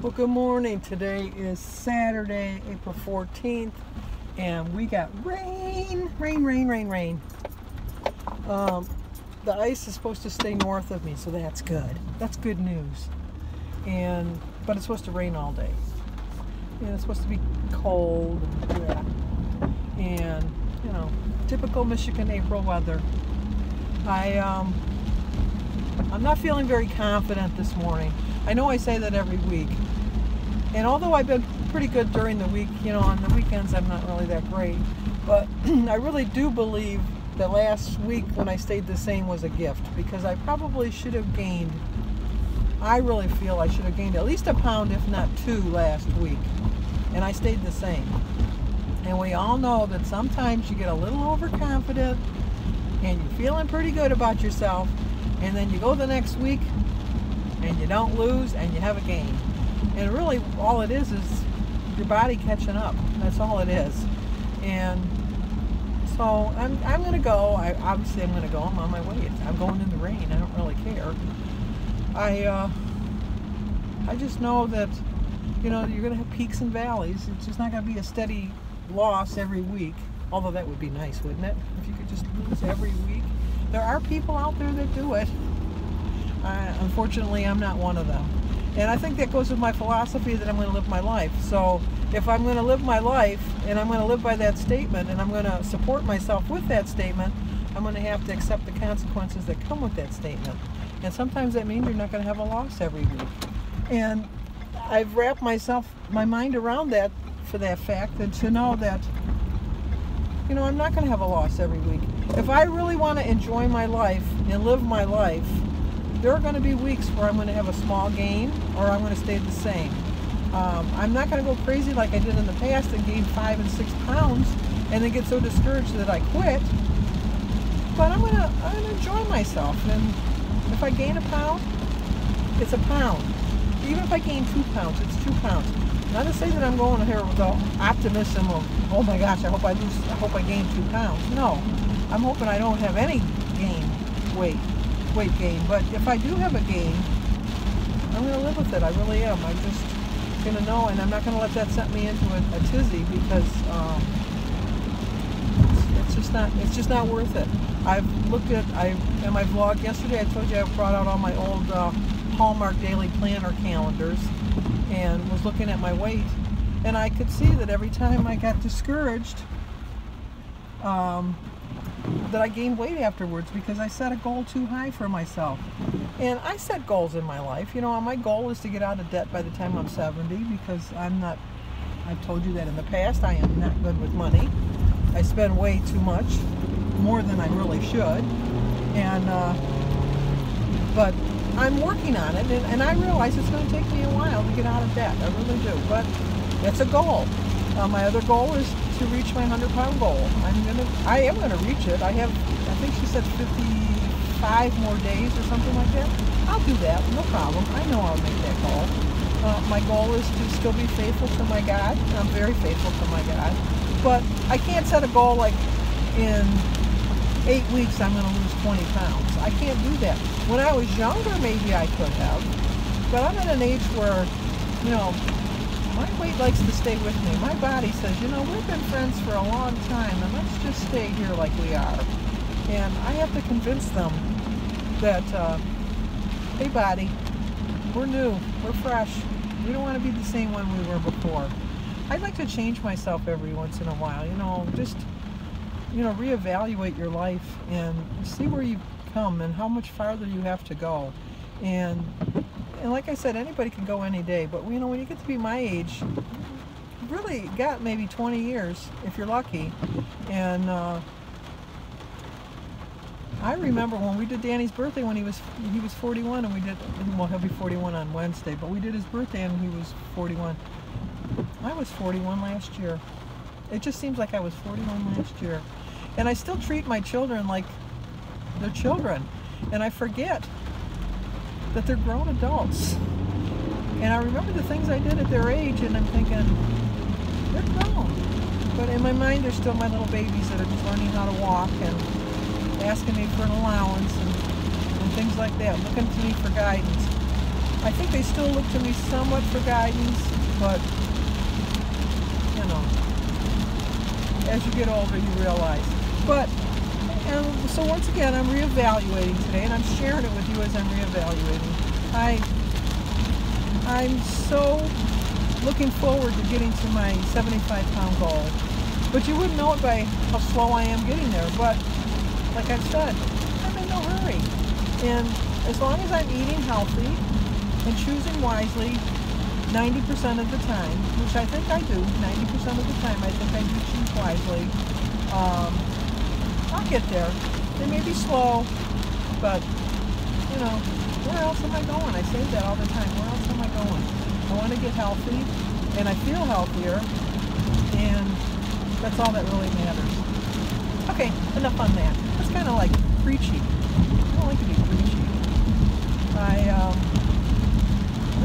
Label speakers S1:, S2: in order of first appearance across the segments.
S1: Well, good morning. Today is Saturday, April 14th, and we got rain. The ice is supposed to stay north of me, so that's good. That's good news. But it's supposed to rain all day. And it's supposed to be cold. And typical Michigan April weather. I'm not feeling very confident this morning. I know I say that every week. And although I've been pretty good during the week, on the weekends I'm not really that great. But I really do believe that last week when I stayed the same was a gift, because I probably should have gained, I really feel I should have gained at least a pound, if not 2, last week. And I stayed the same. And we all know that sometimes you get a little overconfident and you're feeling pretty good about yourself, and then you go the next week and you don't lose and you have a gain. And really all it is your body catching up. That's all it is. And so I'm going to go. Obviously I'm going to go. I'm on my way. I'm going in the rain. I don't really care. I just know that you're going to have peaks and valleys. It's just not going to be a steady loss every week. Although that would be nice, wouldn't it? If you could just lose every week. There are people out there that do it. Unfortunately, I'm not one of them. And I think that goes with my philosophy that I'm going to live my life. So if I'm going to live my life and I'm going to live by that statement and I'm going to support myself with that statement, I'm going to have to accept the consequences that come with that statement. And sometimes that means you're not going to have a loss every week. And I've wrapped my mind around that for that fact, and to know that I'm not going to have a loss every week. If I really want to enjoy my life and live my life, there are going to be weeks where I'm going to have a small gain or I'm going to stay the same. I'm not going to go crazy like I did in the past and gain 5 and 6 pounds and then get so discouraged that I quit. But I'm going to enjoy myself. And if I gain a pound, it's a pound. Even if I gain 2 pounds, it's 2 pounds. Not to say that I'm going here with the optimism of, oh my gosh, I hope I gain 2 pounds. No, I'm hoping I don't have any weight gain. But if I do have a gain, I'm going to live with it. I really am. I'm just going to know, and I'm not going to let that set me into a tizzy, because it's just not worth it. I've looked at, in my vlog yesterday, I told you I brought out all my old Hallmark daily planner calendars and was looking at my weight, and I could see that every time I got discouraged, that I gained weight afterwards, because I set a goal too high for myself. And I set goals in my life. My goal is to get out of debt by the time I'm 70, because I've told you that in the past, I am not good with money. I spend way too much, more than I really should. But I'm working on it, and I realize it's going to take me a while to get out of debt. I really do. But it's a goal. My other goal is to reach my 100-pound goal. I am going to reach it. I think she said 55 more days or something like that. I'll do that, no problem. I know I'll make that goal. My goal is to still be faithful to my God. I'm very faithful to my God. But I can't set a goal like in 8 weeks I'm going to lose 20 pounds. I can't do that. When I was younger, maybe I could have. But I'm at an age where, my weight likes to stay with me. My body says, we've been friends for a long time, and let's just stay here like we are. And I have to convince them that, hey body, we're new, we're fresh. We don't want to be the same one we were before. I'd like to change myself every once in a while, just, reevaluate your life and see where you've come and how much farther you have to go. And like I said, anybody can go any day, but when you get to be my age, you've really got maybe 20 years if you're lucky. And I remember when we did Danny's birthday when he was 41, and he'll be 41 on Wednesday, but we did his birthday and he was 41. I was 41 last year. It just seems like I was 41 last year. And I still treat my children like they're children, and I forget that they're grown adults. And I remember the things I did at their age, and I'm thinking, they're grown. But in my mind, they're still my little babies that are just learning how to walk and asking me for an allowance and things like that, looking to me for guidance. I think they still look to me somewhat for guidance, but, you know, as you get older, you realize. But, so once again, I'm reevaluating today, and I'm sharing it with you as I'm reevaluating. I'm so looking forward to getting to my 75-pound goal. But you wouldn't know it by how slow I am getting there. But, like I said, I'm in no hurry. And as long as I'm eating healthy and choosing wisely 90% of the time, which I think I do, 90% of the time I think I do choose wisely, I'll get there. It may be slow, but, you know, where else am I going? I say that all the time. Where else am I going? I want to get healthy, and I feel healthier, and that's all that really matters. Okay, enough on that. That's kind of like preachy. I don't like to be preachy. I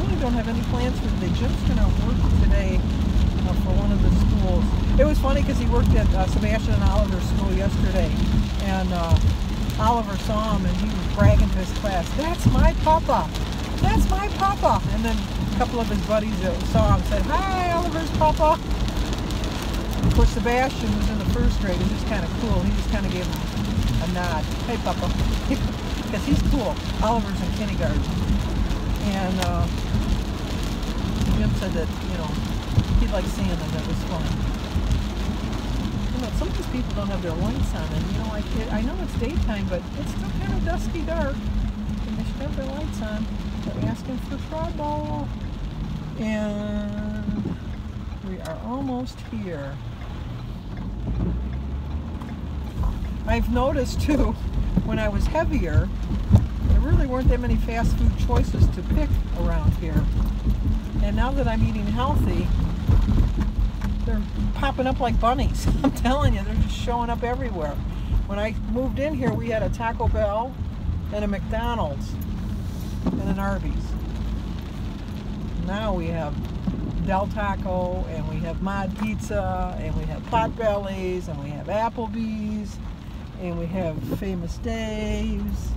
S1: really don't have any plans for today. Jim's going to work today for one of the schools. It was funny because he worked at Sebastian and Oliver's school yesterday, and Oliver saw him and he was bragging to his class, "That's my papa! That's my papa!" And then a couple of his buddies saw him and said, "Hi, Oliver's papa!" Of course, Sebastian was in the first grade. It was just kind of cool. He just kind of gave him a nod. "Hey, papa." Because he's cool. Oliver's in kindergarten. And Jim said that, you know, he liked seeing them. That was fun. You know, some of these people don't have their lights on. And, you know, I know it's daytime, but it's still kind of dusky dark. And they should have their lights on. They're asking for trouble. And we are almost here. I've noticed, too, when I was heavier, there really weren't that many fast food choices to pick around here. And now that I'm eating healthy, they're popping up like bunnies. I'm telling you, they're just showing up everywhere. When I moved in here, we had a Taco Bell and a McDonald's and an Arby's. Now we have Del Taco, and we have Mod Pizza, and we have Potbellies, and we have Applebee's, and we have Famous Dave's,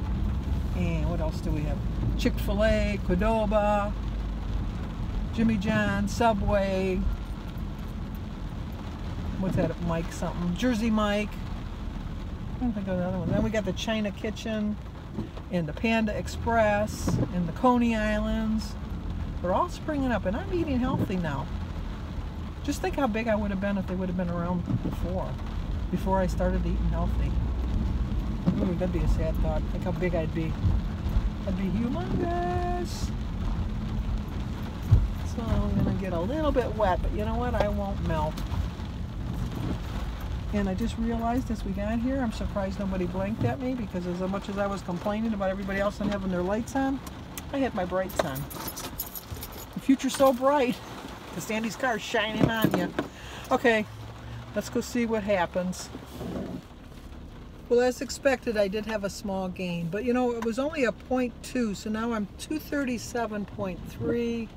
S1: and what else do we have? Chick-fil-A, Qdoba, Jimmy John's, Subway, what's that, Mike something, Jersey Mike, I don't think of another one. Then we got the China Kitchen, and the Panda Express, and the Coney Islands. They're all springing up, and I'm eating healthy now. Just think how big I would have been if they would have been around before I started eating healthy. Ooh, that'd be a sad thought. Think how big I'd be. I'd be humongous. So I'm gonna get a little bit wet, but you know what? I won't melt. And I just realized as we got here, I'm surprised nobody blinked at me, because as much as I was complaining about everybody else not having their lights on, I had my brights on. The future's so bright. The Sandy's car's shining on you. Okay, let's go see what happens. Well, as expected, I did have a small gain, but you know, it was only a 0.2, so now I'm 237.3.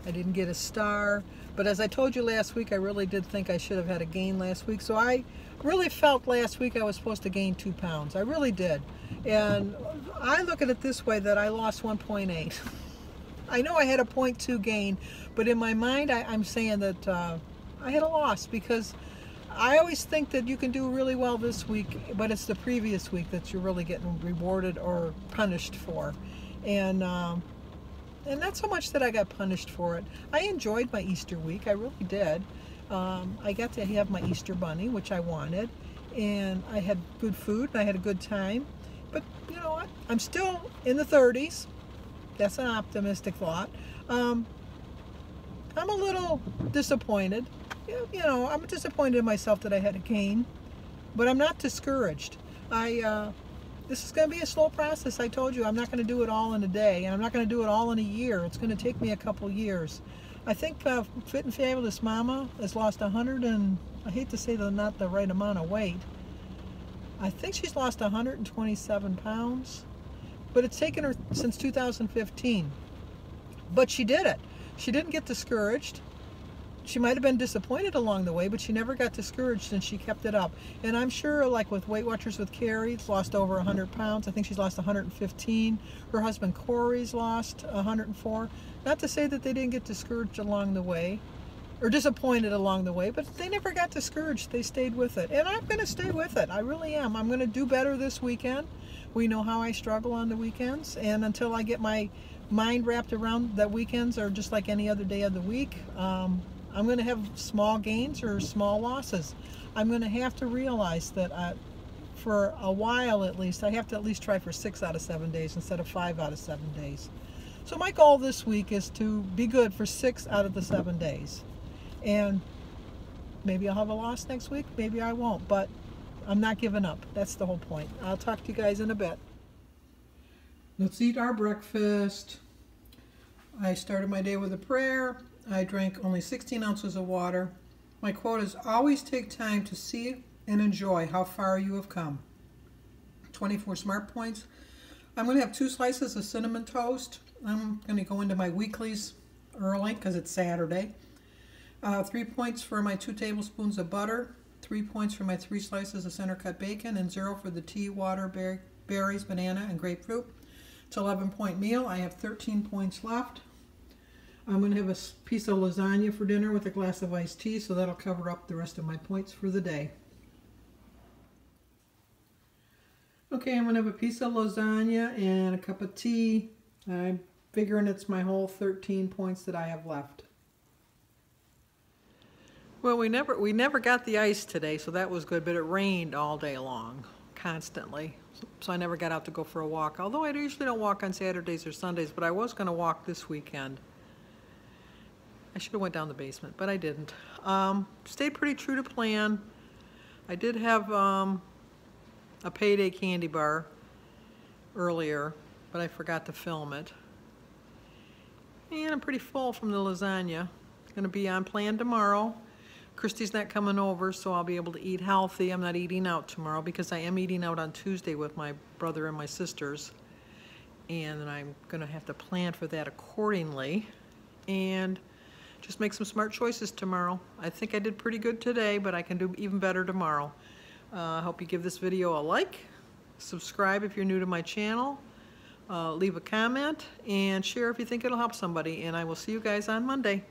S1: I didn't get a star, but as I told you last week, I really did think I should have had a gain last week, so I really felt last week I was supposed to gain 2 pounds. I really did. And I look at it this way, that I lost 1.8. I know I had a 0.2 gain, but in my mind, I'm saying that I had a loss, because I always think that you can do really well this week, but it's the previous week that you're really getting rewarded or punished for. And not so much that I got punished for it. I enjoyed my Easter week. I really did. I got to have my Easter bunny, which I wanted, and I had good food, and I had a good time. But you know what? I'm still in the 30s. That's an optimistic thought. I'm a little disappointed. You know, I'm disappointed in myself that I had a gain, but I'm not discouraged. This is going to be a slow process. I told you I'm not going to do it all in a day, and I'm not going to do it all in a year. It's going to take me a couple years. I think Fit and Fabulous Mama has lost 100 and, I hate to say not the right amount of weight. I think she's lost 127 pounds, but it's taken her since 2015. But she did it. She didn't get discouraged. she might have been disappointed along the way, but she never got discouraged and she kept it up. And I'm sure, like with Weight Watchers with Carrie, lost over 100 pounds. I think she's lost 115. Her husband Corey's lost 104. Not to say that they didn't get discouraged along the way or disappointed along the way, but they never got discouraged. They stayed with it. And I'm going to stay with it. I really am. I'm going to do better this weekend. We know how I struggle on the weekends. And until I get my mind wrapped around that weekends are just like any other day of the week, I'm going to have small gains or small losses. I'm going to have to realize that for a while at least, I have to at least try for 6 out of 7 days instead of 5 out of 7 days. So my goal this week is to be good for 6 out of the 7 days. And maybe I'll have a loss next week, maybe I won't, but I'm not giving up. That's the whole point. I'll talk to you guys in a bit. Let's eat our breakfast. I started my day with a prayer. I drank only 16 ounces of water. My quote is, always take time to see and enjoy how far you have come. 24 smart points. I'm going to have 2 slices of cinnamon toast. I'm going to go into my weeklies early because it's Saturday. 3 points for my 2 tablespoons of butter. 3 points for my 3 slices of center cut bacon, and 0 for the tea, water, berries, banana, and grapefruit. It's an 11-point meal. I have 13 points left. I'm going to have a piece of lasagna for dinner with a glass of iced tea, so that'll cover up the rest of my points for the day. Okay, I'm going to have a piece of lasagna and a cup of tea. I'm figuring it's my whole 13 points that I have left. Well, we never got the ice today, so that was good, but it rained all day long, constantly. So I never got out to go for a walk, although I usually don't walk on Saturdays or Sundays, but I was going to walk this weekend. I should have went down the basement, but I didn't. Stayed pretty true to plan. I did have a payday candy bar earlier, but I forgot to film it. And I'm pretty full from the lasagna. It's going to be on plan tomorrow. Christy's not coming over, so I'll be able to eat healthy. I'm not eating out tomorrow because I am eating out on Tuesday with my brother and my sisters. And then I'm going to have to plan for that accordingly. And just make some smart choices tomorrow. I think I did pretty good today, but I can do even better tomorrow. I hope you give this video a like, subscribe if you're new to my channel, leave a comment, and share if you think it'll help somebody. And I will see you guys on Monday.